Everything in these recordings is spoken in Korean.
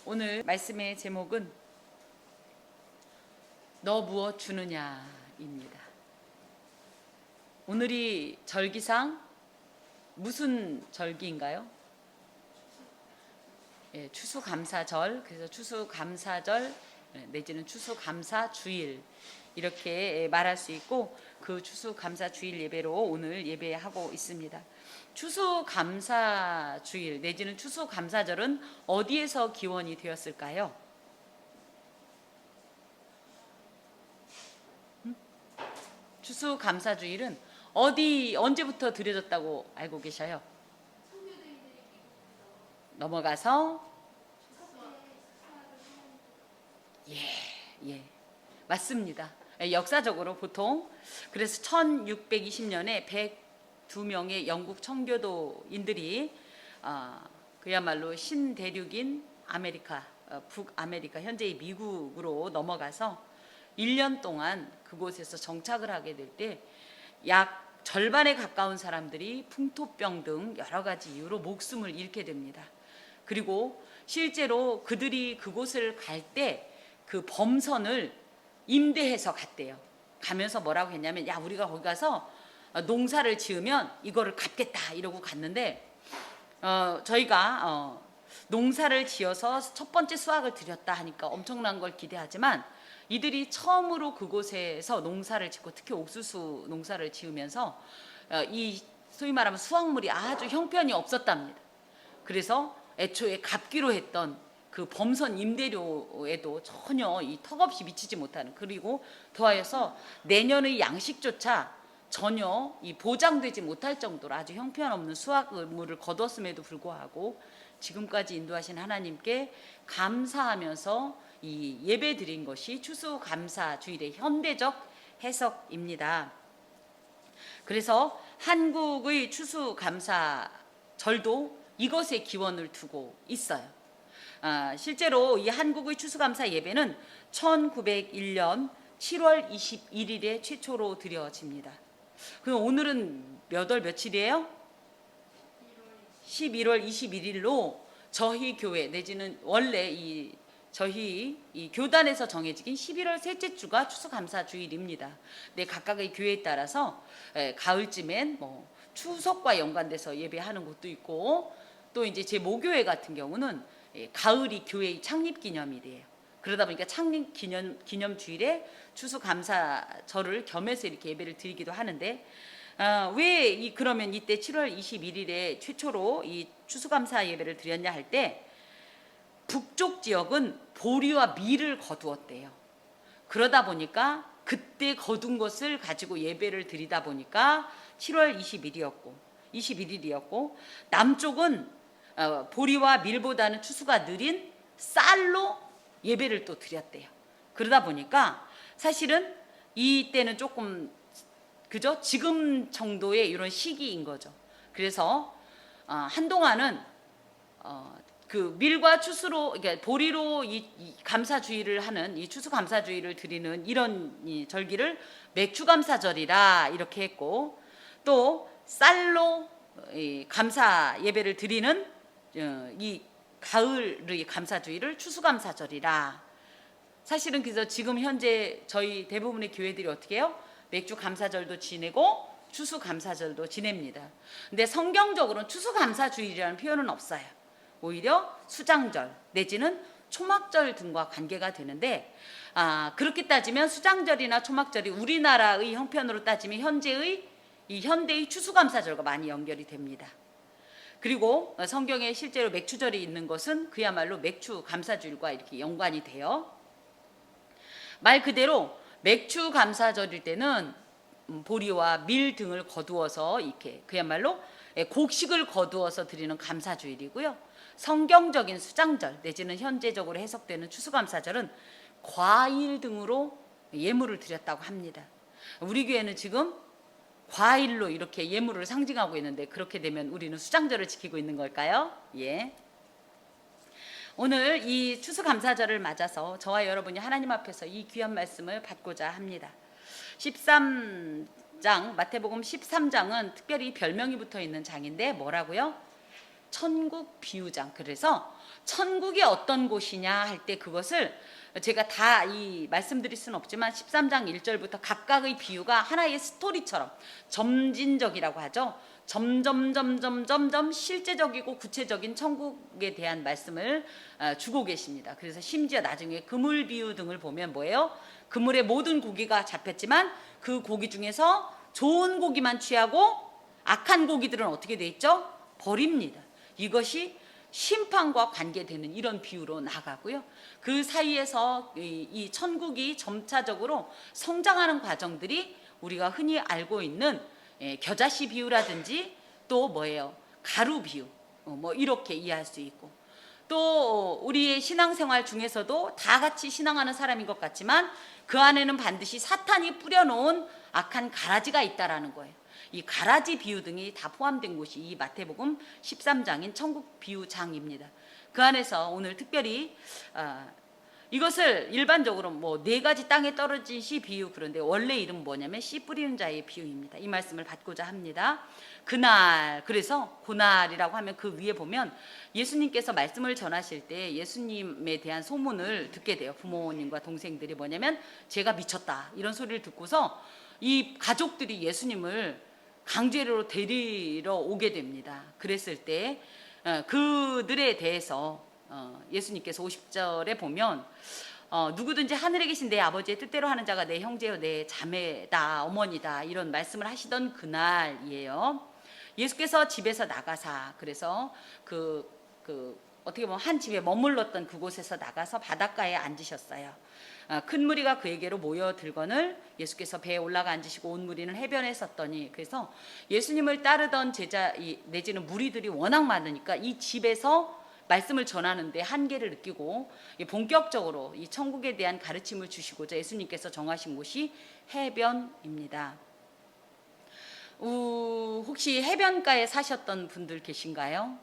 오늘 말씀의 제목은 너 무엇 주느냐입니다. 오늘이 절기상 무슨 절기인가요? 추수감사절. 그래서 추수감사절 내지는 추수감사주일 이렇게 말할 수 있고, 그 추수감사주일 예배로 오늘 예배하고 있습니다. 추수감사주일 내지는 추수감사절은 어디에서 기원이 되었을까요? 추수감사주일은 언제부터 드려졌다고 알고 계셔요? 넘어가서 예, 맞습니다. 역사적으로 보통 그래서 1620년에 102명의 영국 청교도인들이 그야말로 신대륙인 아메리카, 북아메리카, 현재의 미국으로 넘어가서 1년 동안 그곳에서 정착을 하게 될 때 약 절반에 가까운 사람들이 풍토병 등 여러 가지 이유로 목숨을 잃게 됩니다. 그리고 실제로 그들이 그곳을 갈 때 그 범선을 임대해서 갔대요. 가면서 뭐라고 했냐면, 야, 우리가 거기 가서 농사를 지으면 이거를 갚겠다 이러고 갔는데, 저희가 농사를 지어서 첫 번째 수확을 드렸다 하니까 엄청난 걸 기대하지만, 이들이 처음으로 그곳에서 농사를 짓고 특히 옥수수 농사를 지으면서 이 소위 말하면 수확물이 아주 형편이 없었답니다. 그래서 애초에 갚기로 했던 그 범선 임대료에도 전혀 이 턱없이 미치지 못하는, 그리고 더하여서 내년의 양식조차 전혀 이 보장되지 못할 정도로 아주 형편없는 수확물을 거뒀음에도 불구하고 지금까지 인도하신 하나님께 감사하면서 이 예배 드린 것이 추수감사주일의 현대적 해석입니다. 그래서 한국의 추수감사절도 이것에 기원을 두고 있어요. 실제로 이 한국의 추수감사 예배는 1901년 7월 21일에 최초로 드려집니다. 그럼 오늘은 몇 월 며칠이에요? 11월 21일로 저희 교회 내지는 원래 저희 이 교단에서 정해지긴 11월 셋째 주가 추수감사주일입니다. 네, 각각의 교회에 따라서 가을쯤엔 뭐 추석과 연관돼서 예배하는 곳도 있고, 또 이제 제 모교회 같은 경우는 가을이 교회의 창립 기념일이에요. 그러다 보니까 창립 기념주일에 추수감사절을 겸해서 이렇게 예배를 드리기도 하는데, 왜 그러면 이때 7월 21일에 최초로 이 추수감사 예배를 드렸냐 할 때, 북쪽 지역은 보리와 밀을 거두었대요. 그러다 보니까 그때 거둔 것을 가지고 예배를 드리다 보니까 7월 21일이었고, 남쪽은 보리와 밀보다는 추수가 느린 쌀로 예배를 또 드렸대요. 그러다 보니까 사실은 이때는 조금 그죠? 지금 정도의 이런 시기인 거죠. 그래서 한동안은 그 밀과 추수로, 그러니까 보리로 이 감사주의를 하는, 이 추수감사주의를 드리는 이런 이 절기를 맥주감사절이라 이렇게 했고, 또 쌀로 감사 예배를 드리는 이 가을의 감사주의를 추수감사절이라. 사실은 그래서 지금 현재 저희 대부분의 교회들이 어떻게 해요? 맥주감사절도 지내고 추수감사절도 지냅니다. 근데 성경적으로는 추수감사주일이라는 표현은 없어요. 오히려 수장절 내지는 초막절 등과 관계가 되는데, 그렇게 따지면 수장절이나 초막절이 우리나라의 형편으로 따지면 현대의 추수감사절과 많이 연결이 됩니다. 그리고 성경에 실제로 맥주절이 있는 것은 그야말로 맥주감사주일과 이렇게 연관이 돼요. 말 그대로 맥주감사절일 때는 보리와 밀 등을 거두어서 이렇게 그야말로 곡식을 거두어서 드리는 감사주일이고요. 성경적인 수장절 내지는 현재적으로 해석되는 추수감사절은 과일 등으로 예물을 드렸다고 합니다. 우리 교회는 지금 과일로 이렇게 예물을 상징하고 있는데, 그렇게 되면 우리는 수장절을 지키고 있는 걸까요? 예. 오늘 이 추수감사절을 맞아서 저와 여러분이 하나님 앞에서 이 귀한 말씀을 받고자 합니다. 13장, 마태복음 13장은 특별히 별명이 붙어 있는 장인데 뭐라고요? 천국 비유장. 그래서 천국이 어떤 곳이냐 할 때 그것을 제가 다 이 말씀드릴 수는 없지만 13장 1절부터 각각의 비유가 하나의 스토리처럼 점진적이라고 하죠. 점점 실제적이고 구체적인 천국에 대한 말씀을 주고 계십니다. 그래서 심지어 나중에 그물 비유 등을 보면 뭐예요? 그물에 모든 고기가 잡혔지만 그 고기 중에서 좋은 고기만 취하고 악한 고기들은 어떻게 돼 있죠? 버립니다. 이것이 심판과 관계되는 이런 비유로 나가고요. 그 사이에서 이 천국이 점차적으로 성장하는 과정들이 우리가 흔히 알고 있는 겨자씨 비유라든지 또 뭐예요? 가루 비유, 뭐 이렇게 이해할 수 있고, 또 우리의 신앙생활 중에서도 다 같이 신앙하는 사람인 것 같지만 그 안에는 반드시 사탄이 뿌려놓은 악한 가라지가 있다라는 거예요. 이 가라지 비유 등이 다 포함된 곳이 이 마태복음 13장인 천국 비유장입니다. 그 안에서 오늘 특별히 이것을 일반적으로 뭐 4가지 땅에 떨어진 씨 비유, 그런데 원래 이름 뭐냐면 씨 뿌리는 자의 비유입니다. 이 말씀을 받고자 합니다. 그날, 그래서 그날이라고 하면 그 위에 보면 예수님께서 말씀을 전하실 때 예수님에 대한 소문을 듣게 돼요. 부모님과 동생들이 뭐냐면 제가 미쳤다 이런 소리를 듣고서 이 가족들이 예수님을 강제로 데리러 오게 됩니다. 그랬을 때 그들에 대해서 예수님께서 50절에 보면 누구든지 하늘에 계신 내 아버지의 뜻대로 하는 자가 내 형제요 내 자매다 어머니다 이런 말씀을 하시던 그날이에요. 예수께서 집에서 나가사, 그래서 어떻게 보면 한 집에 머물렀던 그곳에서 나가서 바닷가에 앉으셨어요. 큰 무리가 그에게로 모여들거늘 예수께서 배에 올라가 앉으시고 온 무리는 해변에 섰더니, 그래서 예수님을 따르던 제자 내지는 무리들이 워낙 많으니까 이 집에서 말씀을 전하는데 한계를 느끼고 본격적으로 이 천국에 대한 가르침을 주시고자 예수님께서 정하신 곳이 해변입니다. 혹시 해변가에 사셨던 분들 계신가요?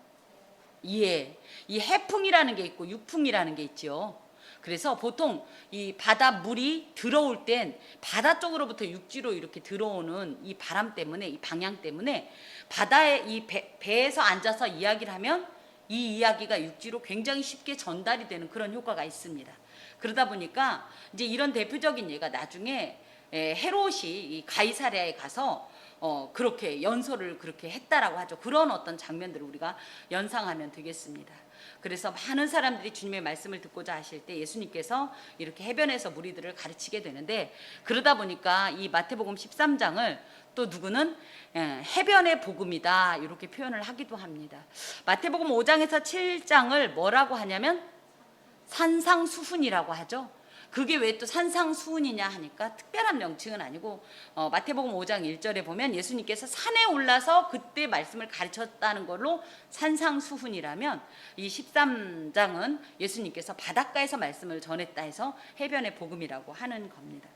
예, 이 해풍이라는 게 있고 육풍이라는 게 있죠. 그래서 보통 이 바다 물이 들어올 땐 바다 쪽으로부터 육지로 이렇게 들어오는 이 바람 때문에, 이 방향 때문에 바다에 이 배에서 앉아서 이야기를 하면 이 이야기가 육지로 굉장히 쉽게 전달이 되는 그런 효과가 있습니다. 그러다 보니까 이제 이런 대표적인 예가 나중에 헤롯이 이 가이사랴에 가서 그렇게 연설을 그렇게 했다라고 하죠. 그런 어떤 장면들을 우리가 연상하면 되겠습니다. 그래서 많은 사람들이 주님의 말씀을 듣고자 하실 때 예수님께서 이렇게 해변에서 무리들을 가르치게 되는데, 그러다 보니까 이 마태복음 13장을 또 누구는 해변의 복음이다 이렇게 표현을 하기도 합니다. 마태복음 5장에서 7장을 뭐라고 하냐면 산상수훈이라고 하죠. 그게 왜 또 산상수훈이냐 하니까 특별한 명칭은 아니고 마태복음 5장 1절에 보면 예수님께서 산에 올라서 그때 말씀을 가르쳤다는 걸로 산상수훈이라면, 이 13장은 예수님께서 바닷가에서 말씀을 전했다 해서 해변의 복음이라고 하는 겁니다.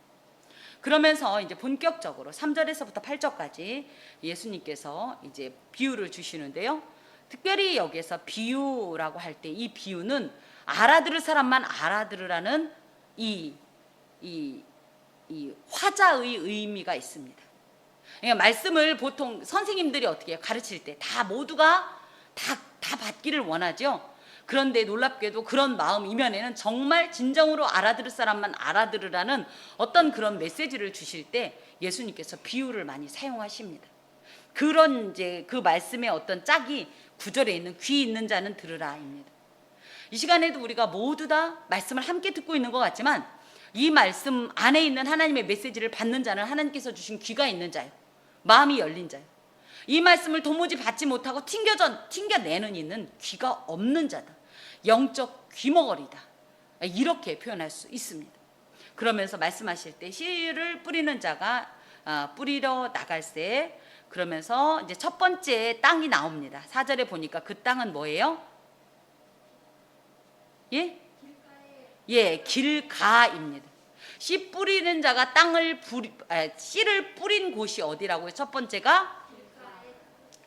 그러면서 이제 본격적으로 3절에서부터 8절까지 예수님께서 이제 비유를 주시는데요. 특별히 여기에서 비유라고 할 때 이 비유는 알아들을 사람만 알아들으라는 이 화자의 의미가 있습니다. 그러니까 말씀을 보통 선생님들이 어떻게 해요? 가르칠 때 다 모두가 다 받기를 원하죠. 그런데 놀랍게도 그런 마음 이면에는 정말 진정으로 알아들을 사람만 알아들으라는 어떤 그런 메시지를 주실 때 예수님께서 비유를 많이 사용하십니다. 그런 이제 그 말씀의 어떤 짝이 9절에 있는 귀 있는 자는 들으라입니다. 이 시간에도 우리가 모두 다 말씀을 함께 듣고 있는 것 같지만 이 말씀 안에 있는 하나님의 메시지를 받는 자는 하나님께서 주신 귀가 있는 자예요. 마음이 열린 자예요. 이 말씀을 도무지 받지 못하고 튕겨내는 이는 귀가 없는 자다. 영적 귀머거리다. 이렇게 표현할 수 있습니다. 그러면서 말씀하실 때 씨를 뿌리는 자가 뿌리러 나갈새, 그러면서 이제 첫 번째 땅이 나옵니다. 4절에 보니까 그 땅은 뭐예요? 예? 예, 길가입니다. 씨 뿌리는 자가 씨를 뿌린 곳이 어디라고요? 첫 번째가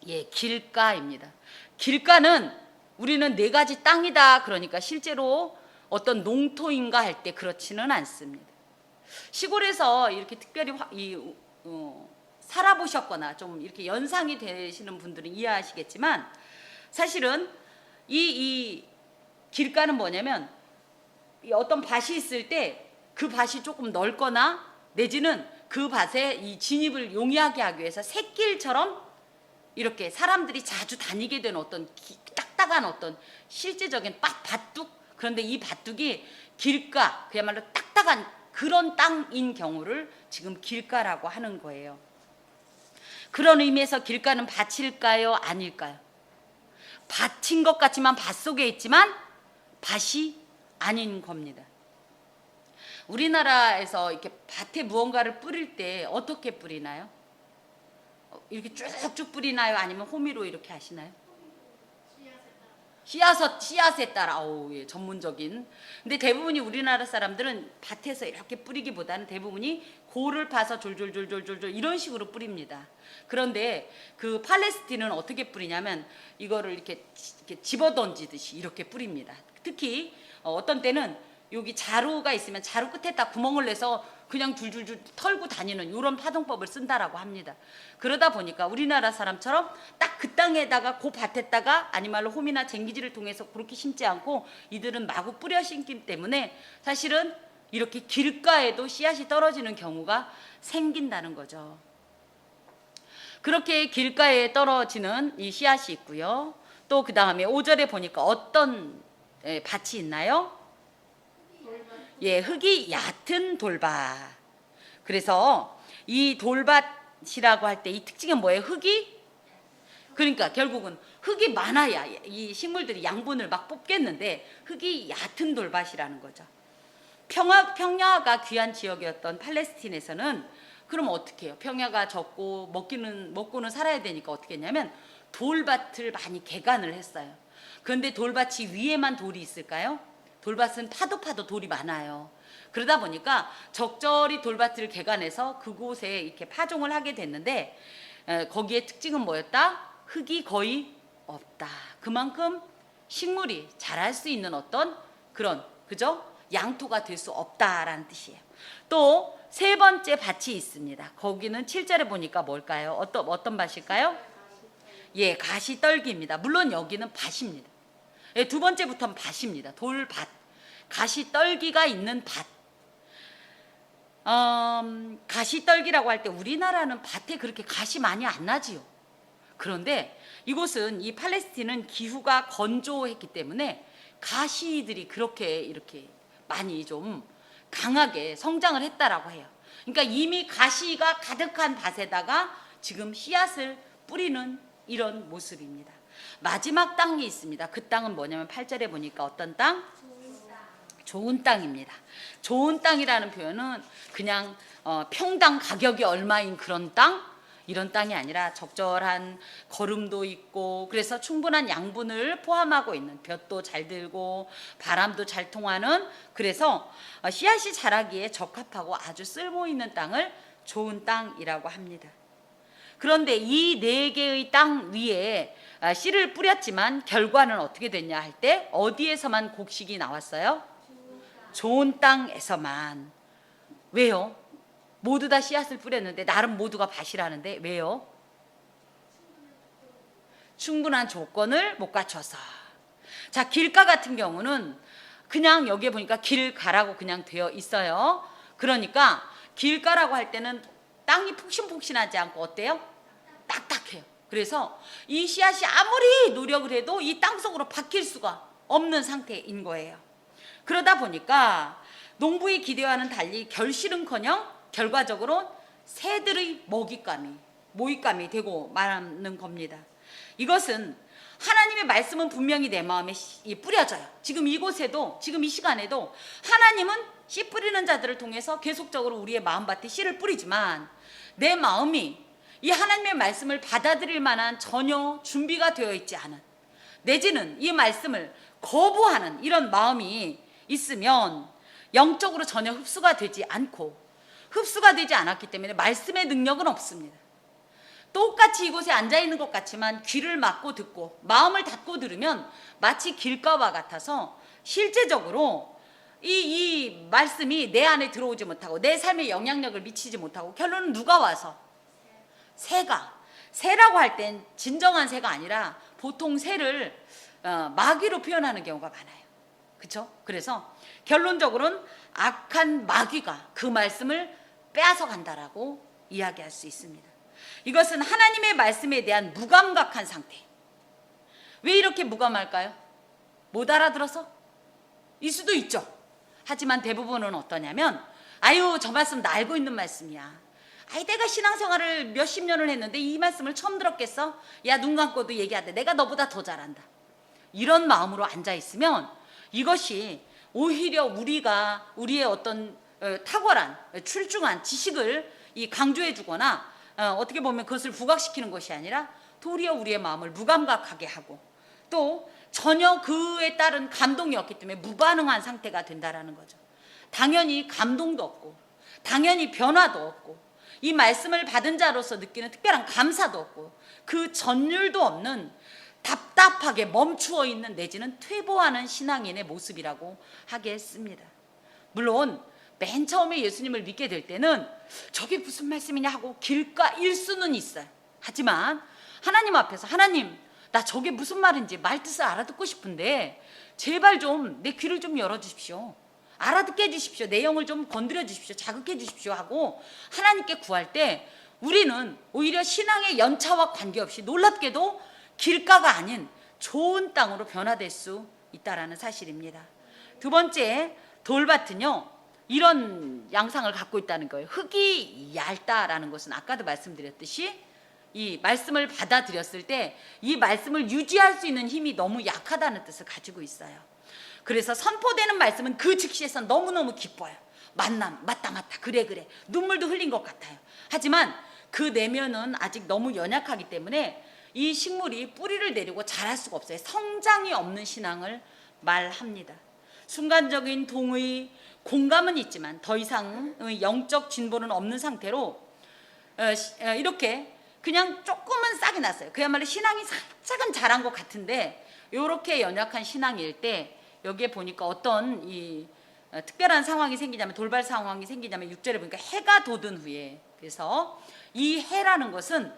예, 길가입니다. 길가는 우리는 4가지 땅이다 그러니까 실제로 어떤 농토인가 할 때 그렇지는 않습니다. 시골에서 이렇게 특별히 살아보셨거나 좀 이렇게 연상이 되시는 분들은 이해하시겠지만 사실은 이 길가는 뭐냐면 이 어떤 밭이 있을 때 그 밭이 조금 넓거나 내지는 그 밭에 이 진입을 용이하게 하기 위해서 샛길처럼 이렇게 사람들이 자주 다니게 되는 어떤 딱딱한 어떤 실제적인 밭둑, 그런데 이 밭둑이 길가, 그야말로 딱딱한 그런 땅인 경우를 지금 길가라고 하는 거예요. 그런 의미에서 길가는 밭일까요? 아닐까요? 밭인 것 같지만 밭 속에 있지만 밭이 아닌 겁니다. 우리나라에서 이렇게 밭에 무언가를 뿌릴 때 어떻게 뿌리나요? 이렇게 쭉쭉 뿌리나요? 아니면 호미로 이렇게 하시나요? 씨앗에 따라. 예, 전문적인. 근데 대부분이 우리나라 사람들은 밭에서 이렇게 뿌리기보다는 대부분이 골을 파서 졸졸졸졸졸 이런 식으로 뿌립니다. 그런데 그 팔레스틴은 어떻게 뿌리냐면 이거를 이렇게 집어 던지듯이 이렇게 뿌립니다. 특히 어떤 때는 여기 자루가 있으면 자루 끝에다 구멍을 내서 그냥 줄줄줄 털고 다니는 이런 파동법을 쓴다라고 합니다. 그러다 보니까 우리나라 사람처럼 딱 그 땅에다가 그 밭에다가 아니말로 홈이나 쟁기지를 통해서 그렇게 심지 않고 이들은 마구 뿌려 심기 때문에 사실은 이렇게 길가에도 씨앗이 떨어지는 경우가 생긴다는 거죠. 그렇게 길가에 떨어지는 이 씨앗이 있고요. 또 그 다음에 5절에 보니까 어떤 밭이 있나요? 예, 흙이 얕은 돌밭. 그래서 이 돌밭이라고 할 때 이 특징은 뭐예요? 흙이, 그러니까 결국은 흙이 많아야 이 식물들이 양분을 막 뽑겠는데 흙이 얕은 돌밭이라는 거죠. 평야가 귀한 지역이었던 팔레스틴에서는 그럼 어떻게 해요? 평야가 적고 먹고는 살아야 되니까 어떻게 했냐면 돌밭을 많이 개간을 했어요. 그런데 돌밭이 위에만 돌이 있을까요? 돌밭은 파도 돌이 많아요. 그러다 보니까 적절히 돌밭을 개간해서 그곳에 이렇게 파종을 하게 됐는데 거기에 특징은 뭐였다? 흙이 거의 없다. 그만큼 식물이 자랄 수 있는 어떤 그런, 그죠? 양토가 될 수 없다라는 뜻이에요. 또 세 번째 밭이 있습니다. 거기는 7절에 보니까 뭘까요? 어떤 밭일까요? 예, 가시떨기입니다. 물론 여기는 밭입니다. 예, 두 번째부터는 밭입니다. 돌밭, 가시떨기가 있는 밭. 가시떨기라고 할 때 우리나라는 밭에 그렇게 가시 많이 안 나지요. 그런데 이곳은 이 팔레스틴은 기후가 건조했기 때문에 가시들이 그렇게 이렇게 많이 좀 강하게 성장을 했다라고 해요. 그러니까 이미 가시가 가득한 밭에다가 지금 씨앗을 뿌리는 이런 모습입니다. 마지막 땅이 있습니다. 그 땅은 뭐냐면 8절에 보니까 어떤 땅? 좋은 땅입니다. 좋은 땅이라는 표현은 그냥 평당 가격이 얼마인 그런 땅? 이런 땅이 아니라 적절한 거름도 있고 그래서 충분한 양분을 포함하고 있는, 볕도 잘 들고 바람도 잘 통하는, 그래서 씨앗이 자라기에 적합하고 아주 쓸모 있는 땅을 좋은 땅이라고 합니다. 그런데 이 네 개의 땅 위에 씨를 뿌렸지만 결과는 어떻게 됐냐 할 때 어디에서만 곡식이 나왔어요? 좋은 땅에서만. 왜요? 모두 다 씨앗을 뿌렸는데 나름 모두가 밭이라는데 왜요? 충분한 조건을 못 갖춰서. 자, 길가 같은 경우는 그냥 여기에 보니까 길가라고 그냥 되어 있어요. 그러니까 길가라고 할 때는 땅이 폭신폭신하지 않고 어때요? 딱딱해요. 그래서 이 씨앗이 아무리 노력을 해도 이 땅속으로 박힐 수가 없는 상태인 거예요. 그러다 보니까 농부의 기대와는 달리 결실은커녕 결과적으로 새들의 모잇감이 되고 말하는 겁니다. 이것은 하나님의 말씀은 분명히 내 마음에 뿌려져요. 지금 이곳에도, 지금 이 시간에도 하나님은 씨 뿌리는 자들을 통해서 계속적으로 우리의 마음밭에 씨를 뿌리지만 내 마음이 이 하나님의 말씀을 받아들일 만한 전혀 준비가 되어 있지 않은, 내지는 이 말씀을 거부하는 이런 마음이 있으면 영적으로 전혀 흡수가 되지 않았기 때문에 말씀의 능력은 없습니다. 똑같이 이곳에 앉아있는 것 같지만 귀를 막고 듣고 마음을 닫고 들으면 마치 길가와 같아서 실제적으로 이 말씀이 내 안에 들어오지 못하고 내 삶에 영향력을 미치지 못하고 결론은 누가 와서? 새라고 할 땐 진정한 새가 아니라 보통 새를 마귀로 표현하는 경우가 많아요. 그렇죠? 그래서 결론적으로는 악한 마귀가 그 말씀을 빼앗아 간다라고 이야기할 수 있습니다. 이것은 하나님의 말씀에 대한 무감각한 상태. 왜 이렇게 무감할까요? 못 알아들어서? 일 수도 있죠. 하지만 대부분은 어떠냐면 아유 저 말씀 나 알고 있는 말씀이야. 아이 내가 신앙생활을 몇십 년을 했는데 이 말씀을 처음 들었겠어? 야 눈 감고도 얘기하대. 내가 너보다 더 잘한다. 이런 마음으로 앉아있으면 이것이 오히려 우리가 우리의 어떤 탁월한 출중한 지식을 강조해 주거나 어떻게 보면 그것을 부각시키는 것이 아니라 도리어 우리의 마음을 무감각하게 하고 또 전혀 그에 따른 감동이 없기 때문에 무반응한 상태가 된다라는 거죠. 당연히 감동도 없고 당연히 변화도 없고 이 말씀을 받은 자로서 느끼는 특별한 감사도 없고 그 전율도 없는 답답하게 멈추어 있는 내지는 퇴보하는 신앙인의 모습이라고 하겠습니다. 물론 맨 처음에 예수님을 믿게 될 때는 저게 무슨 말씀이냐 하고 길가일 수는 있어요. 하지만 하나님 앞에서 하나님 나 저게 무슨 말인지 말 뜻을 알아듣고 싶은데 제발 좀 내 귀를 좀 열어주십시오. 알아듣게 해주십시오. 내 영을 좀 건드려 주십시오. 자극해 주십시오 하고 하나님께 구할 때 우리는 오히려 신앙의 연차와 관계없이 놀랍게도 길가가 아닌 좋은 땅으로 변화될 수 있다는 사실입니다. 두 번째 돌밭은요 이런 양상을 갖고 있다는 거예요. 흙이 얇다라는 것은 아까도 말씀드렸듯이 이 말씀을 받아들였을 때 이 말씀을 유지할 수 있는 힘이 너무 약하다는 뜻을 가지고 있어요. 그래서 선포되는 말씀은 그 즉시에서 너무너무 기뻐요. 맞다 그래 눈물도 흘린 것 같아요. 하지만 그 내면은 아직 너무 연약하기 때문에 이 식물이 뿌리를 내리고 자랄 수가 없어요. 성장이 없는 신앙을 말합니다. 순간적인 동의, 공감은 있지만 더 이상 영적 진보는 없는 상태로 이렇게 그냥 조금은 싹이 났어요. 그야말로 신앙이 살짝은 자란 것 같은데 이렇게 연약한 신앙일 때 여기에 보니까 어떤 이 특별한 상황이 생기냐면 돌발 상황이 생기냐면 6절에 보니까 해가 돋은 후에 그래서 이 해라는 것은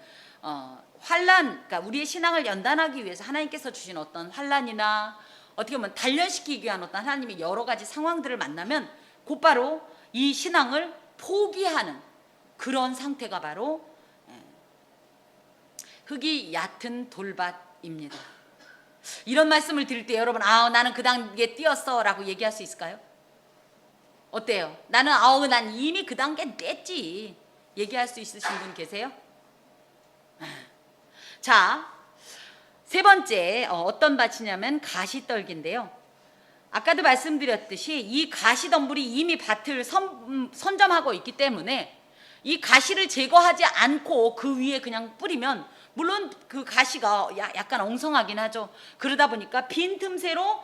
환란, 그러니까 우리의 신앙을 연단하기 위해서 하나님께서 주신 어떤 환란이나 어떻게 보면 단련시키기 위한 어떤 하나님의 여러 가지 상황들을 만나면 곧바로 이 신앙을 포기하는 그런 상태가 바로 흙이 얕은 돌밭입니다. 이런 말씀을 드릴 때 여러분 나는 그 단계에 뛰었어 라고 얘기할 수 있을까요? 어때요? 난 이미 그 단계 냈지 얘기할 수 있으신 분 계세요? 자, 세 번째 어떤 밭이냐면 가시떨기인데요. 아까도 말씀드렸듯이 이 가시덤불이 이미 밭을 선점하고 있기 때문에 이 가시를 제거하지 않고 그 위에 그냥 뿌리면 물론 그 가시가 약간 엉성하긴 하죠. 그러다 보니까 빈 틈새로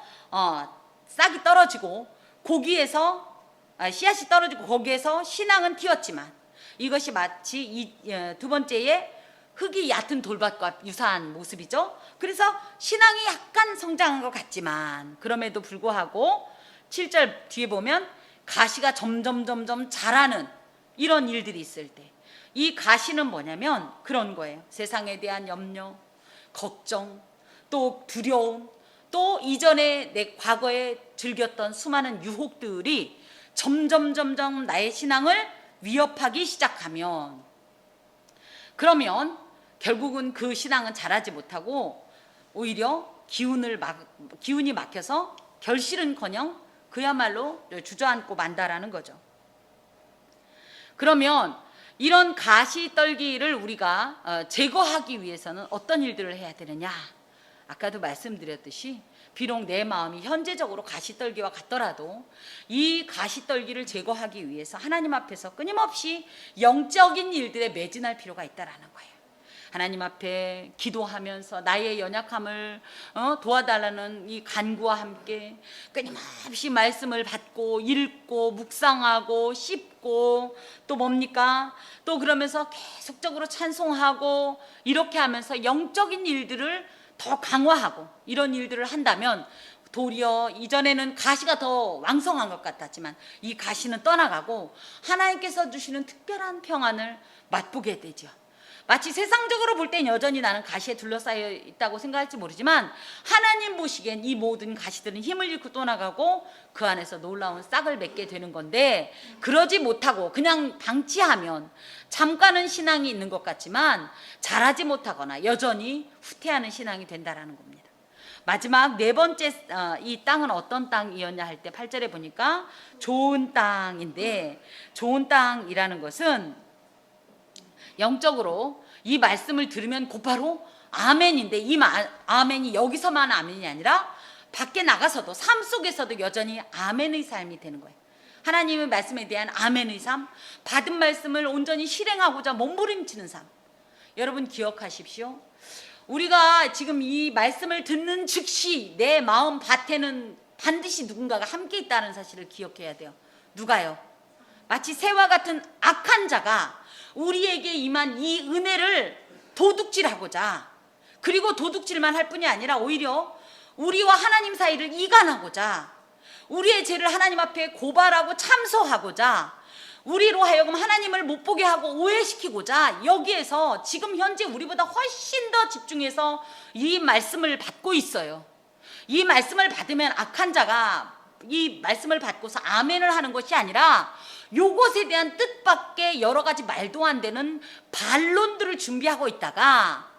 싹이 떨어지고 거기에서 씨앗이 떨어지고 거기에서 신앙은 튀었지만 이것이 마치 이 두 번째의 흙이 얕은 돌밭과 유사한 모습이죠. 그래서 신앙이 약간 성장한 것 같지만 그럼에도 불구하고 7절 뒤에 보면 가시가 점점 자라는 이런 일들이 있을 때 이 가시는 뭐냐면 그런 거예요. 세상에 대한 염려, 걱정, 또 두려움, 또 이전에 내 과거에 즐겼던 수많은 유혹들이 점점 나의 신앙을 위협하기 시작하면 그러면 결국은 그 신앙은 자라지 못하고 오히려 기운이 막혀서 결실은커녕 그야말로 주저앉고 만다라는 거죠. 그러면 이런 가시떨기를 우리가 제거하기 위해서는 어떤 일들을 해야 되느냐? 아까도 말씀드렸듯이 비록 내 마음이 현재적으로 가시떨기와 같더라도 이 가시떨기를 제거하기 위해서 하나님 앞에서 끊임없이 영적인 일들에 매진할 필요가 있다라는 거예요. 하나님 앞에 기도하면서 나의 연약함을 도와달라는 이 간구와 함께 끊임없이 말씀을 받고 읽고 묵상하고 씹고 또 뭡니까? 또 그러면서 계속적으로 찬송하고 이렇게 하면서 영적인 일들을 더 강화하고 이런 일들을 한다면 도리어 이전에는 가시가 더 왕성한 것 같았지만 이 가시는 떠나가고 하나님께서 주시는 특별한 평안을 맛보게 되죠. 마치 세상적으로 볼 땐 여전히 나는 가시에 둘러싸여 있다고 생각할지 모르지만 하나님 보시기엔 이 모든 가시들은 힘을 잃고 떠나가고 그 안에서 놀라운 싹을 맺게 되는 건데, 그러지 못하고 그냥 방치하면 잠깐은 신앙이 있는 것 같지만 자라지 못하거나 여전히 후퇴하는 신앙이 된다라는 겁니다. 마지막 네 번째 이 땅은 어떤 땅이었냐 할 때 8절에 보니까 좋은 땅인데, 좋은 땅이라는 것은 영적으로 이 말씀을 들으면 곧바로 아멘인데, 이 아멘이 여기서만 아멘이 아니라 밖에 나가서도 삶 속에서도 여전히 아멘의 삶이 되는 거예요. 하나님의 말씀에 대한 아멘의 삶, 받은 말씀을 온전히 실행하고자 몸부림치는 삶. 여러분 기억하십시오. 우리가 지금 이 말씀을 듣는 즉시 내 마음 밭에는 반드시 누군가가 함께 있다는 사실을 기억해야 돼요. 누가요? 마치 새와 같은 악한 자가 우리에게 임한 이 은혜를 도둑질하고자, 그리고 도둑질만 할 뿐이 아니라 오히려 우리와 하나님 사이를 이간하고자, 우리의 죄를 하나님 앞에 고발하고 참소하고자, 우리로 하여금 하나님을 못 보게 하고 오해시키고자 여기에서 지금 현재 우리보다 훨씬 더 집중해서 이 말씀을 받고 있어요. 이 말씀을 받으면 악한 자가 이 말씀을 받고서 아멘을 하는 것이 아니라 요것에 대한 뜻밖의 여러 가지 말도 안 되는 반론들을 준비하고 있다가,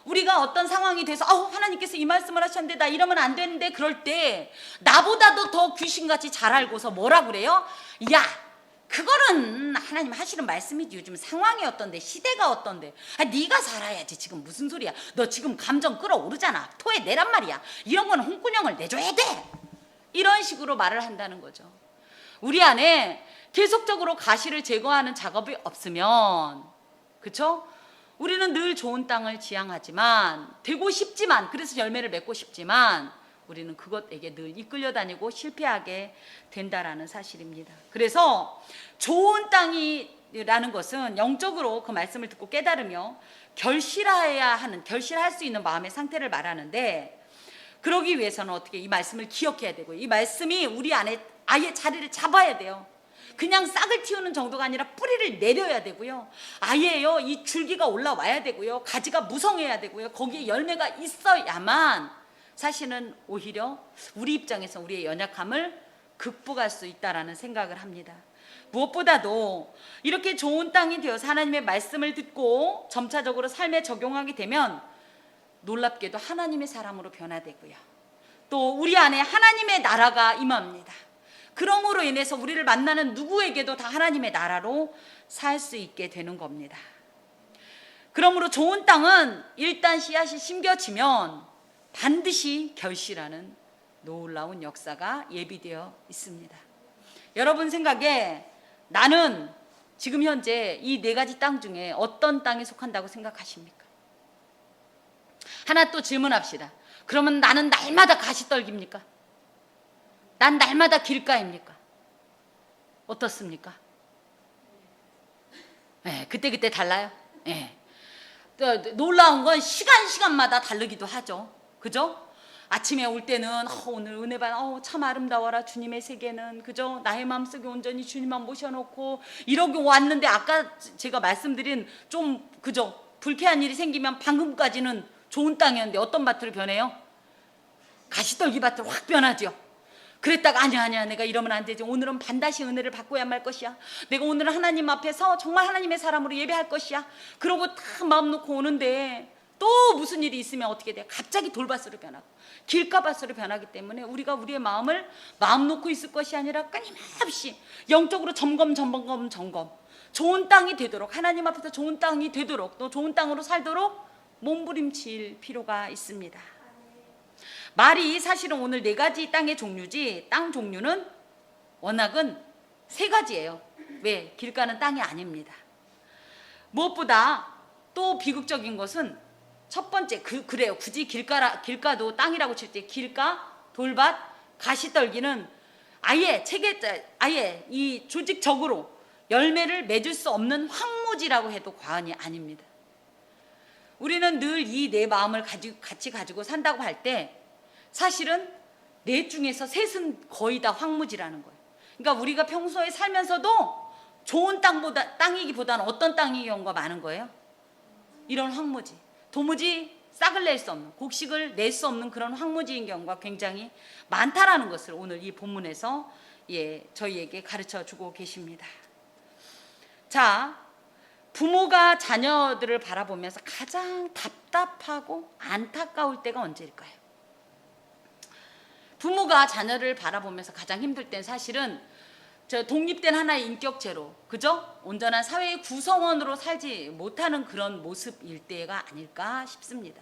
우리가 어떤 상황이 돼서 하나님께서 이 말씀을 하셨는데 나 이러면 안 되는데, 그럴 때 나보다도 더 귀신같이 잘 알고서 뭐라 그래요? 야, 그거는 하나님 하시는 말씀이지, 요즘 상황이 어떤데 시대가 어떤데, 네가 살아야지, 지금 무슨 소리야, 너 지금 감정 끌어오르잖아, 토해내란 말이야, 이런 건 홍군형을 내줘야 돼, 이런 식으로 말을 한다는 거죠. 우리 안에 계속적으로 가시를 제거하는 작업이 없으면, 그쵸? 우리는 늘 좋은 땅을 지향하지만, 되고 싶지만, 그래서 열매를 맺고 싶지만 우리는 그것에게 늘 이끌려 다니고 실패하게 된다라는 사실입니다. 그래서 좋은 땅이라는 것은 영적으로 그 말씀을 듣고 깨달으며 결실할 수 있는 마음의 상태를 말하는데, 그러기 위해서는 어떻게 이 말씀을 기억해야 되고, 이 말씀이 우리 안에 아예 자리를 잡아야 돼요. 그냥 싹을 틔우는 정도가 아니라 뿌리를 내려야 되고요. 아예요, 이 줄기가 올라와야 되고요. 가지가 무성해야 되고요. 거기에 열매가 있어야만 사실은 오히려 우리 입장에서 우리의 연약함을 극복할 수 있다라는 생각을 합니다. 무엇보다도 이렇게 좋은 땅이 되어서 하나님의 말씀을 듣고 점차적으로 삶에 적용하게 되면 놀랍게도 하나님의 사람으로 변화되고요. 또 우리 안에 하나님의 나라가 임합니다. 그러므로 인해서 우리를 만나는 누구에게도 다 하나님의 나라로 살 수 있게 되는 겁니다. 그러므로 좋은 땅은 일단 씨앗이 심겨지면 반드시 결실하는 놀라운 역사가 예비되어 있습니다. 여러분 생각에 나는 지금 현재 이 네 가지 땅 중에 어떤 땅에 속한다고 생각하십니까? 하나 또 질문합시다. 그러면 나는 날마다 가시떨기입니까? 난 날마다 길가입니까? 어떻습니까? 네, 그때 달라요. 네. 놀라운 건 시간마다 다르기도 하죠. 그죠? 아침에 올 때는 오늘 은혜 받아 참 아름다워라 주님의 세계는, 그죠? 나의 마음속에 온전히 주님만 모셔놓고 이러고 왔는데, 아까 제가 말씀드린 좀 그죠? 불쾌한 일이 생기면 방금까지는 좋은 땅이었는데 어떤 밭으로 변해요? 가시떨기 밭으로 확 변하죠. 그랬다가 아니야 내가 이러면 안 되지, 오늘은 반드시 은혜를 받고야 말 것이야, 내가 오늘은 하나님 앞에서 정말 하나님의 사람으로 예배할 것이야, 그러고 다 마음 놓고 오는데 또 무슨 일이 있으면 어떻게 돼요? 갑자기 돌밭으로 변하고 길가밭으로 변하기 때문에 우리가 우리의 마음을 마음 놓고 있을 것이 아니라 끊임없이 영적으로 점검 좋은 땅이 되도록, 하나님 앞에서 좋은 땅이 되도록, 또 좋은 땅으로 살도록 몸부림칠 필요가 있습니다. 말이 사실은 오늘 네 가지 땅의 종류지, 땅 종류는 워낙은 세 가지예요. 왜? 길가는 땅이 아닙니다. 무엇보다 또 비극적인 것은 첫 번째, 그래요. 굳이 길가도 땅이라고 칠 때 길가, 돌밭, 가시떨기는 아예 이 조직적으로 열매를 맺을 수 없는 황무지라고 해도 과언이 아닙니다. 우리는 늘 이 내 마음을 같이 가지고 산다고 할 때 사실은 넷 중에서 셋은 거의 다 황무지라는 거예요. 그러니까 우리가 평소에 살면서도 좋은 땅이기보다는 어떤 땅이 경우가 많은 거예요? 이런 황무지, 도무지 싹을 낼 수 없는, 곡식을 낼 수 없는 그런 황무지인 경우가 굉장히 많다라는 것을 오늘 이 본문에서 저희에게 가르쳐 주고 계십니다. 자, 부모가 자녀들을 바라보면서 가장 답답하고 안타까울 때가 언제일까요? 부모가 자녀를 바라보면서 가장 힘들 땐 사실은 독립된 하나의 인격체로, 그죠? 온전한 사회의 구성원으로 살지 못하는 그런 모습일 때가 아닐까 싶습니다.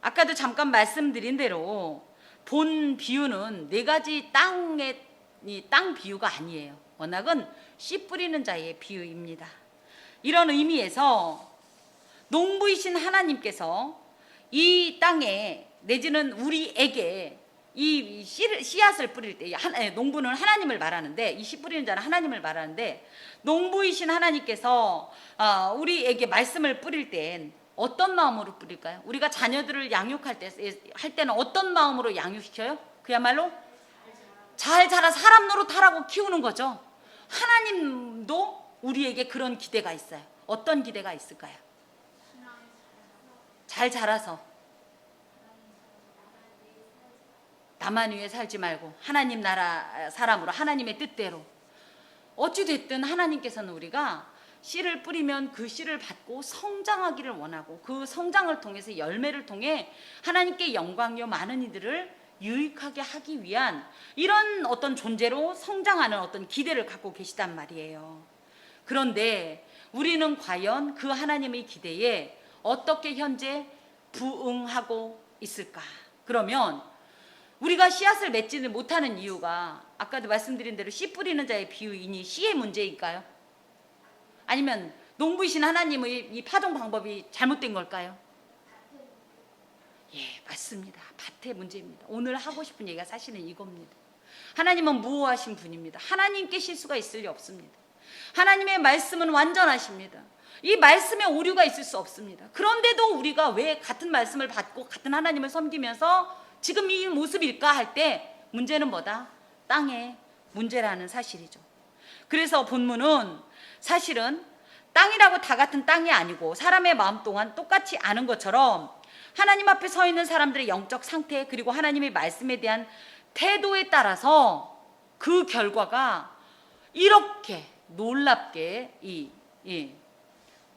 아까도 잠깐 말씀드린 대로 본 비유는 4가지 땅 비유가 아니에요. 워낙은 씨 뿌리는 자의 비유입니다. 이런 의미에서 농부이신 하나님께서 이 땅에 내지는 우리에게 이 씨앗을 뿌릴 때, 농부는 하나님을 말하는데, 이 씨 뿌리는 자는 하나님을 말하는데, 농부이신 하나님께서 우리에게 말씀을 뿌릴 땐 어떤 마음으로 뿌릴까요? 우리가 자녀들을 양육할 때는 어떤 마음으로 양육시켜요? 그야말로 잘 자라 사람 노릇하라고 키우는 거죠. 하나님도 우리에게 그런 기대가 있어요. 어떤 기대가 있을까요? 잘 자라서 나만 위해 살지 말고 하나님 나라 사람으로, 하나님의 뜻대로, 어찌됐든 하나님께서는 우리가 씨를 뿌리면 그 씨를 받고 성장하기를 원하고, 그 성장을 통해서 열매를 통해 하나님께 영광이요 많은 이들을 유익하게 하기 위한 이런 어떤 존재로 성장하는 어떤 기대를 갖고 계시단 말이에요. 그런데 우리는 과연 그 하나님의 기대에 어떻게 현재 부응하고 있을까? 그러면 우리가 씨앗을 맺지는 못하는 이유가 아까도 말씀드린 대로 씨 뿌리는 자의 비유이니 씨의 문제일까요? 아니면 농부이신 하나님의 이 파종 방법이 잘못된 걸까요? 예, 맞습니다. 밭의 문제입니다. 오늘 하고 싶은 얘기가 사실은 이겁니다. 하나님은 무호하신 분입니다. 하나님께 실수가 있을 리 없습니다. 하나님의 말씀은 완전하십니다. 이 말씀에 오류가 있을 수 없습니다. 그런데도 우리가 왜 같은 말씀을 받고 같은 하나님을 섬기면서 지금 이 모습일까 할 때 문제는 뭐다? 땅의 문제라는 사실이죠. 그래서 본문은 사실은 땅이라고 다 같은 땅이 아니고 사람의 마음 또한 똑같지 않은 것처럼 하나님 앞에 서 있는 사람들의 영적 상태, 그리고 하나님의 말씀에 대한 태도에 따라서 그 결과가 이렇게 놀랍게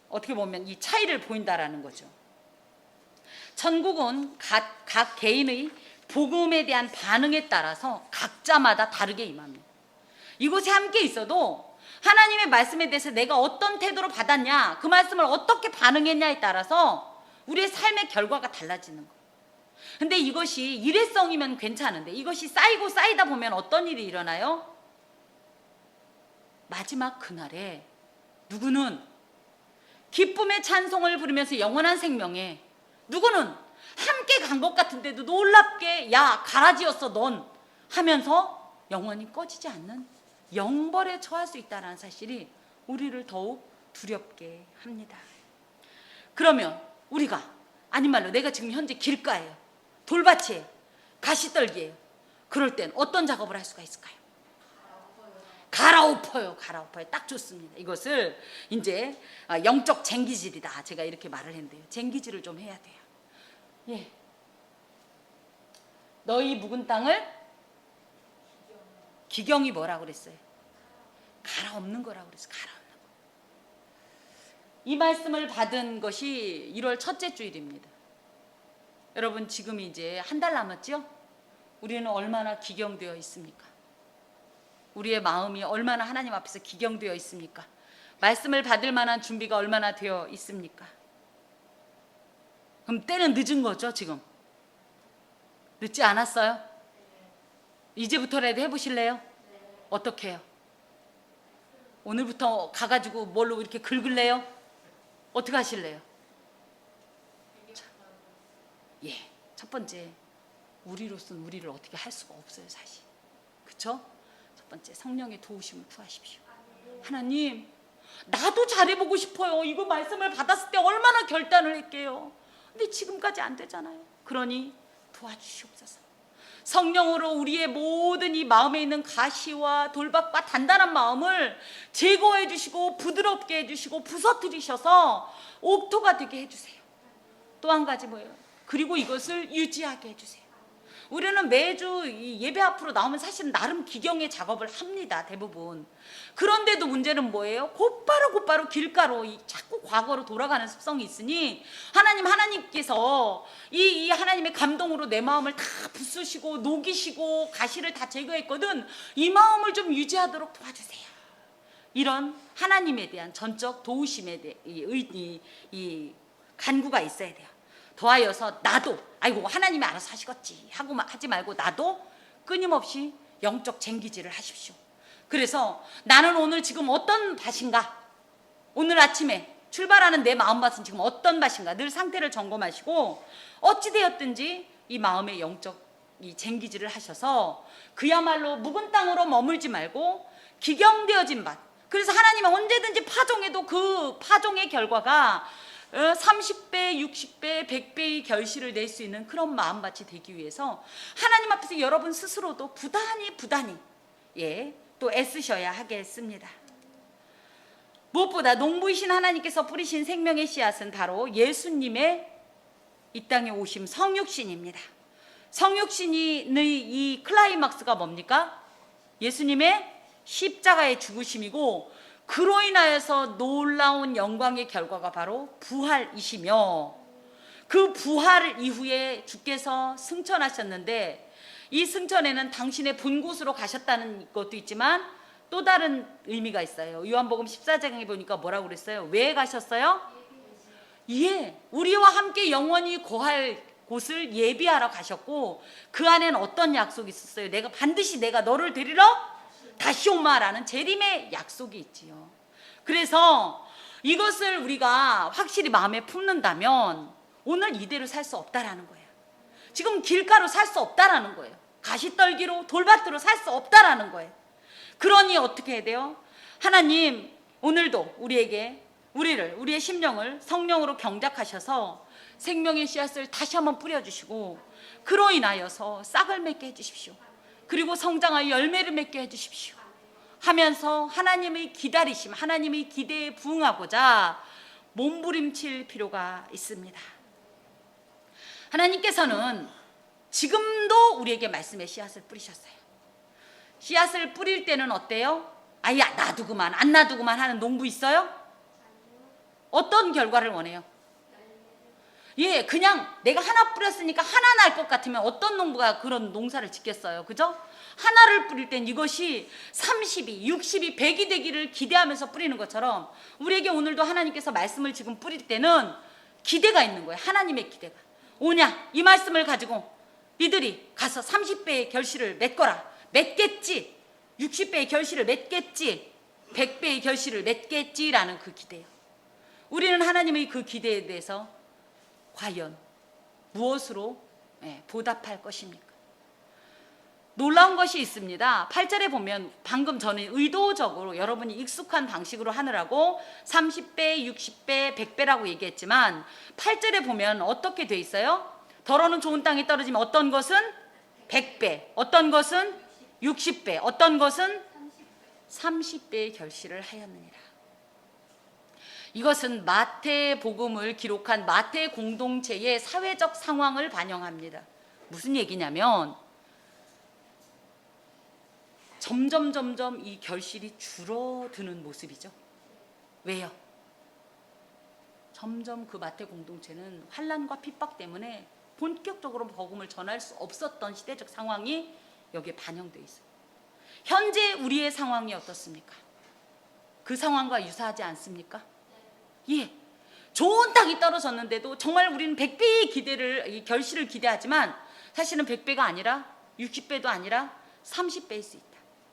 어떻게 보면 이 차이를 보인다라는 거죠. 천국은 각 개인의 복음에 대한 반응에 따라서 각자마다 다르게 임합니다. 이곳에 함께 있어도 하나님의 말씀에 대해서 내가 어떤 태도로 받았냐, 그 말씀을 어떻게 반응했냐에 따라서 우리의 삶의 결과가 달라지는 거예요. 근데 이것이 일회성이면 괜찮은데 이것이 쌓이고 쌓이다 보면 어떤 일이 일어나요? 마지막 그날에 누구는 기쁨의 찬송을 부르면서 영원한 생명에, 누구는 함께 간 것 같은데도 놀랍게 야 가라지였어 넌 하면서 영원히 꺼지지 않는 영벌에 처할 수 있다는 사실이 우리를 더욱 두렵게 합니다. 그러면 우리가, 아닌 말로 내가 지금 현재 길가예요, 돌밭이에요, 가시떨기예요. 그럴 땐 어떤 작업을 할 수가 있을까요? 갈아엎어요. 딱 좋습니다. 이것을 이제 영적 쟁기질이다, 제가 이렇게 말을 했는데요. 쟁기질을 좀 해야 돼요. 예. 너희 묵은 땅을 기경이 뭐라고 그랬어요? 갈아엎는 거라고 그랬어요. 갈아엎는 거. 이 말씀을 받은 것이 1월 첫째 주일입니다. 여러분 지금 이제 한 달 남았죠? 우리는 얼마나 기경되어 있습니까? 우리의 마음이 얼마나 하나님 앞에서 기경되어 있습니까? 말씀을 받을 만한 준비가 얼마나 되어 있습니까? 그럼 때는 늦은 거죠 지금? 늦지 않았어요? 이제부터라도 해보실래요? 어떻게 해요? 오늘부터 가가지고 뭘로 이렇게 긁을래요? 어떻게 하실래요? 예, 첫 번째, 우리로서는 우리를 어떻게 할 수가 없어요 사실. 그쵸? 첫 번째, 성령의 도우심을 구하십시오. 하나님, 나도 잘해보고 싶어요. 이거 말씀을 받았을 때 얼마나 결단을 했게요. 근데 지금까지 안 되잖아요. 그러니 도와주시옵소서. 성령으로 우리의 모든 이 마음에 있는 가시와 돌박과 단단한 마음을 제거해 주시고 부드럽게 해주시고 부서뜨리셔서 옥토가 되게 해주세요. 또 한 가지 뭐예요? 그리고 이것을 유지하게 해주세요. 우리는 매주 이 예배 앞으로 나오면 사실은 나름 기경의 작업을 합니다, 대부분. 그런데도 문제는 뭐예요? 곧바로 길가로 자꾸 과거로 돌아가는 습성이 있으니 하나님께서 이 하나님의 감동으로 내 마음을 다 부수시고 녹이시고 가시를 다 제거했거든. 이 마음을 좀 유지하도록 도와주세요. 이런 하나님에 대한 전적 도우심에 대한 이 간구가 있어야 돼요. 더하여서 나도 아이고 하나님이 알아서 하시겠지 하고 하지 말고 나도 끊임없이 영적 쟁기질을 하십시오. 그래서 나는 오늘 지금 어떤 밭인가, 오늘 아침에 출발하는 내 마음밭은 지금 어떤 밭인가 늘 상태를 점검하시고 어찌되었든지 이 마음의 영적 이 쟁기질을 하셔서 그야말로 묵은 땅으로 머물지 말고 기경되어진 밭. 그래서 하나님은 언제든지 파종해도 그 파종의 결과가 30배, 60배, 100배의 결실을 낼 수 있는 그런 마음밭이 되기 위해서 하나님 앞에서 여러분 스스로도 부단히 또 애쓰셔야 하겠습니다. 무엇보다 농부이신 하나님께서 뿌리신 생명의 씨앗은 바로 예수님의 이 땅에 오심 성육신입니다. 성육신의 이 클라이막스가 뭡니까? 예수님의 십자가의 죽으심이고 그로 인하여서 놀라운 영광의 결과가 바로 부활이시며 그 부활 이후에 주께서 승천하셨는데 이 승천에는 당신의 본 곳으로 가셨다는 것도 있지만 또 다른 의미가 있어요. 요한복음 14장에 보니까 뭐라고 그랬어요? 왜 가셨어요? 우리와 함께 영원히 거할 곳을 예비하러 가셨고 그 안에는 어떤 약속이 있었어요? 반드시 내가 너를 데리러 다시 오마라는 재림의 약속이 있지요. 그래서 이것을 우리가 확실히 마음에 품는다면 오늘 이대로 살 수 없다라는 거예요. 지금 길가로 살 수 없다라는 거예요. 가시떨기로 돌밭으로 살 수 없다라는 거예요. 그러니 어떻게 해야 돼요? 하나님 오늘도 우리의 심령을 성령으로 경작하셔서 생명의 씨앗을 다시 한번 뿌려주시고 그로 인하여서 싹을 맺게 해주십시오. 그리고 성장하여 열매를 맺게 해주십시오 하면서 하나님의 기다리심, 하나님의 기대에 부응하고자 몸부림칠 필요가 있습니다. 하나님께서는 지금도 우리에게 말씀의 씨앗을 뿌리셨어요. 씨앗을 뿌릴 때는 어때요? 아야 놔두고만 안 놔두고만 하는 농부 있어요? 어떤 결과를 원해요? 그냥 내가 하나 뿌렸으니까 하나 날 것 같으면 어떤 농부가 그런 농사를 짓겠어요? 그죠? 하나를 뿌릴 땐 이것이 30이, 60이, 100이 되기를 기대하면서 뿌리는 것처럼 우리에게 오늘도 하나님께서 말씀을 지금 뿌릴 때는 기대가 있는 거예요. 하나님의 기대가. 오냐? 이 말씀을 가지고 니들이 가서 30배의 결실을 맺거라. 맺겠지. 60배의 결실을 맺겠지. 100배의 결실을 맺겠지라는 그 기대요. 우리는 하나님의 그 기대에 대해서 과연 무엇으로 보답할 것입니까? 놀라운 것이 있습니다. 8절에 보면 방금 저는 의도적으로 여러분이 익숙한 방식으로 하느라고 30배, 60배, 100배라고 얘기했지만 8절에 보면 어떻게 돼 있어요? 더러는 좋은 땅에 떨어지면 어떤 것은 100배, 어떤 것은 60배, 어떤 것은 30배의 결실을 하였느니라. 이것은 마태복음을 기록한 마태 공동체의 사회적 상황을 반영합니다. 무슨 얘기냐면 점점 이 결실이 줄어드는 모습이죠. 왜요? 점점 그 마태 공동체는 환난과 핍박 때문에 본격적으로 복음을 전할 수 없었던 시대적 상황이 여기에 반영되어 있어요. 현재 우리의 상황이 어떻습니까? 그 상황과 유사하지 않습니까? 좋은 땅이 떨어졌는데도 정말 우리는 100배의 결실을 기대하지만 사실은 100배가 아니라 60배도 아니라 30배일 수 있다.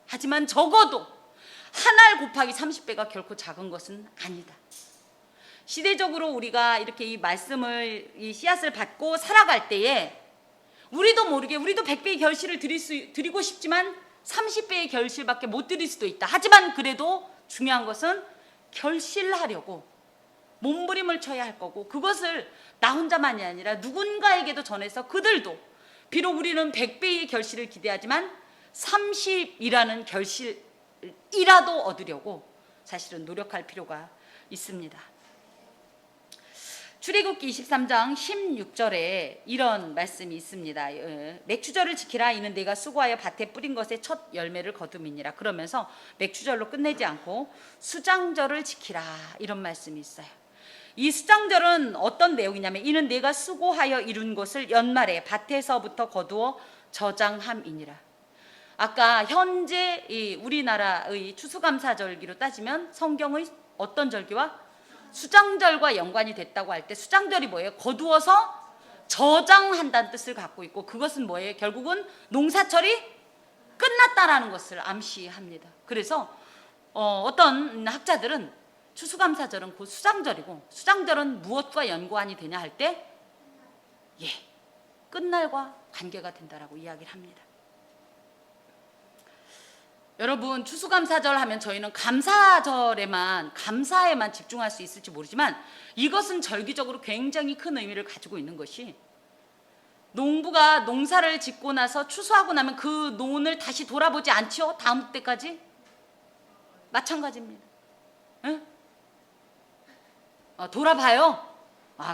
하지만 적어도 한 알 곱하기 30배가 결코 작은 것은 아니다. 시대적으로 우리가 이렇게 이 말씀을, 이 씨앗을 받고 살아갈 때에 우리도 모르게 우리도 100배의 결실을 드리고 싶지만 30배의 결실밖에 못 드릴 수도 있다. 하지만 그래도 중요한 것은 결실하려고 몸부림을 쳐야 할 거고 그것을 나 혼자만이 아니라 누군가에게도 전해서 그들도 비록 우리는 100배의 결실을 기대하지만 30이라는 결실이라도 얻으려고 사실은 노력할 필요가 있습니다. 출애굽기 23장 16절에 이런 말씀이 있습니다. 맥추절을 지키라. 이는 내가 수고하여 밭에 뿌린 것의 첫 열매를 거둠이니라. 그러면서 맥추절로 끝내지 않고 수장절을 지키라. 이런 말씀이 있어요. 이 수장절은 어떤 내용이냐면 이는 내가 수고하여 이룬 것을 연말에 밭에서부터 거두어 저장함이니라. 아까 현재 이 우리나라의 추수감사절기로 따지면 성경의 어떤 절기와 수장절과 연관이 됐다고 할 때 수장절이 뭐예요? 거두어서 저장한다는 뜻을 갖고 있고 그것은 뭐예요? 결국은 농사철이 끝났다라는 것을 암시합니다. 그래서 어떤 학자들은 추수감사절은 곧 수장절이고 수장절은 무엇과 연관이 되냐 할 때 끝날과 관계가 된다라고 이야기를 합니다. 여러분 추수감사절 하면 저희는 감사절에만 감사에만 집중할 수 있을지 모르지만 이것은 절기적으로 굉장히 큰 의미를 가지고 있는 것이 농부가 농사를 짓고 나서 추수하고 나면 그 논을 다시 돌아보지 않지요? 다음 때까지? 마찬가지입니다. 응? 돌아봐요.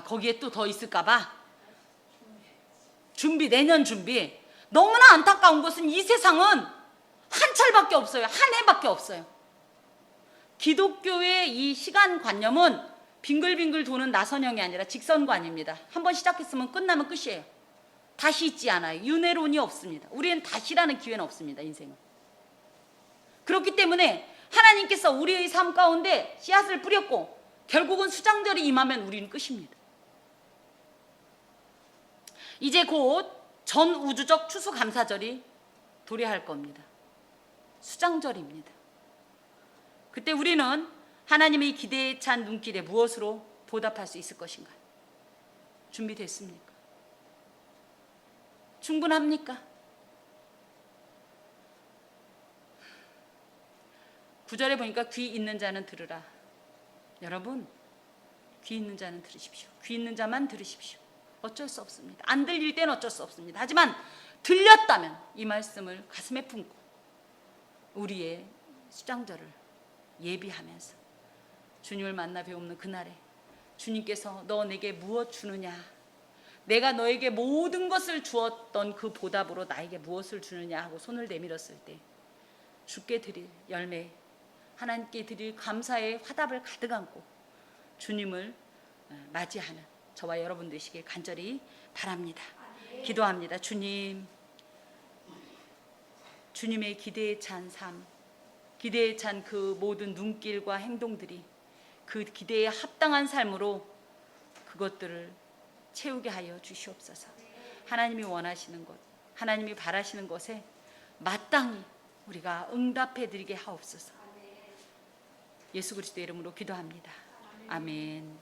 거기에 또 더 있을까 봐. 내년 준비. 너무나 안타까운 것은 이 세상은 한 철밖에 없어요. 한 해밖에 없어요. 기독교의 이 시간관념은 빙글빙글 도는 나선형이 아니라 직선관입니다. 한번 시작했으면 끝나면 끝이에요. 다시 있지 않아요. 윤회론이 없습니다. 우리는 다시라는 기회는 없습니다. 인생은. 그렇기 때문에 하나님께서 우리의 삶 가운데 씨앗을 뿌렸고 결국은 수장절이 임하면 우리는 끝입니다. 이제 곧 전우주적 추수감사절이 도래할 겁니다. 수장절입니다. 그때 우리는 하나님의 기대에 찬 눈길에 무엇으로 보답할 수 있을 것인가? 준비됐습니까? 충분합니까? 9절에 보니까 귀 있는 자는 들으라. 여러분, 귀 있는 자는 들으십시오. 귀 있는 자만 들으십시오. 어쩔 수 없습니다. 안 들릴 때는 어쩔 수 없습니다. 하지만 들렸다면 이 말씀을 가슴에 품고 우리의 수장절을 예비하면서 주님을 만나 배우는 그날에 주님께서 너 내게 무엇 주느냐, 내가 너에게 모든 것을 주었던 그 보답으로 나에게 무엇을 주느냐 하고 손을 내밀었을 때 주께 드릴 열매, 하나님께 드릴 감사의 화답을 가득 안고 주님을 맞이하는 저와 여러분 되시길 간절히 바랍니다. 기도합니다. 주님의 기대에 찬 삶, 기대에 찬 그 모든 눈길과 행동들이 그 기대에 합당한 삶으로 그것들을 채우게 하여 주시옵소서. 하나님이 원하시는 것, 하나님이 바라시는 것에 마땅히 우리가 응답해 드리게 하옵소서. 예수 그리스도의 이름으로 기도합니다. 아멘.